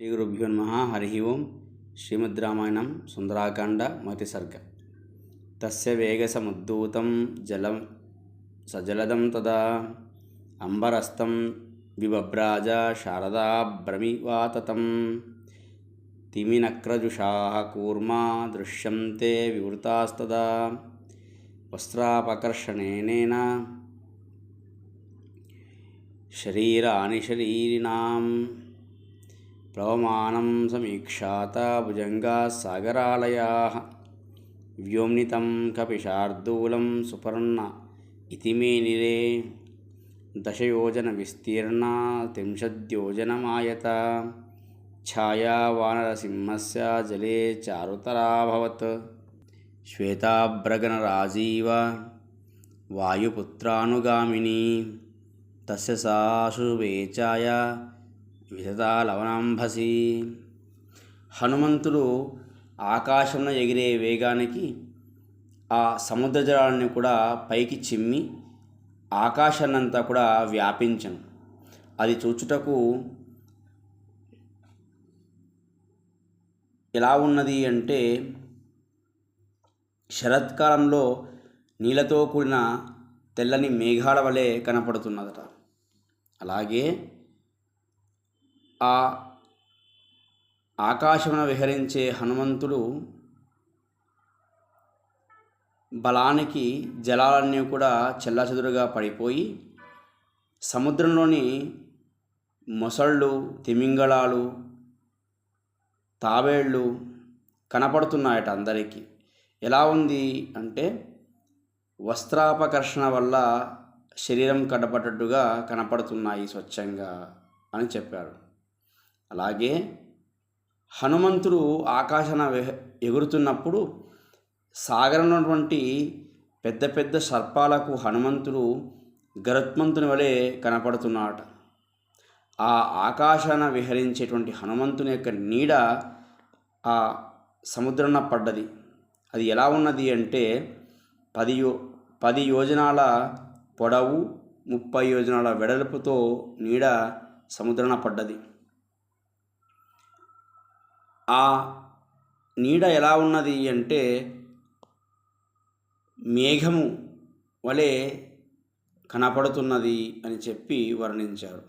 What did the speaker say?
శ్రీ గురుభ్యో నమః. హరి ఓం. శ్రీమద్ రామాయణం సుందరాకాండ మొదటి సర్గ. తస్య వేగసముద్ధూతం జలం సజలదం తదా అంబరస్తం బిభ్రాజ శారదా భ్రమివాతతం తిమినక్రజుషాః కూర్మా దృశ్యంతే వివృతాస్తదా వస్త్రాపకర్షణేన శరీరాని శరీరిణాం ప్లవమానం సమీక్షాత భుజంగాः సాగరాలయాः వ్యోమ్నితం కపిశార్దూలం సుపర్ణ ఇతి మే నిరే దశయోజన విస్తీర్ణ త్రింశద్యోజనమాయత ఛాయా వానరసింహస్య జలే చారుతరాభవత్ శ్వేతాభ్రగణరాజీవ వాయుపుత్రానుగామిని తస్య సాశువేచాయ విధతా లవనాంభసి. హనుమంతుడు ఆకాశంలో ఎగిరే వేగానికి ఆ సముద్ర జలాన్ని కూడా పైకి చిమ్మి ఆకాశాన్నంతా కూడా వ్యాపించను. అది చూచుటకు ఎలా ఉన్నది అంటే శరత్కాలంలో నీళ్ళతో కూడిన తెల్లని మేఘాల వలె కనపడుతున్నదట. అలాగే ఆ ఆకాశమున విహరించే హనుమంతుడు బలానికి జలాలన్నీ కూడా చెల్లాచెదురుగా పడిపోయి సముద్రంలోని మొసళ్ళు, తిమింగళాలు, తాబేళ్ళు కనపడుతున్నాయట అందరికీ. ఎలా ఉంది అంటే వస్త్రాపకర్షణ వల్ల శరీరం కడపడ్డట్టుగా కనపడుతున్నాయి స్వచ్ఛంగా అని చెప్పారు. అలాగే హనుమంతుడు ఆకాశాన ఎగురుతున్నప్పుడు సాగరంలో ఉన్నటువంటి పెద్ద పెద్ద సర్పాలకు హనుమంతుడు గరుత్మంతుని వలె కనపడుతున్నాడట. ఆ ఆకాశాన విహరించేటువంటి హనుమంతుని యొక్క నీడ ఆ సముద్రంలో పడ్డది. అది ఎలా ఉన్నది అంటే 10 యోజనాల పొడవు, 30 యోజనాల వెడల్పుతో నీడ సముద్రాన పడ్డది. ఆ నీడ ఎలా ఉన్నది అంటే మేఘము వలె కనపడుతున్నది అని చెప్పి వర్ణించారు.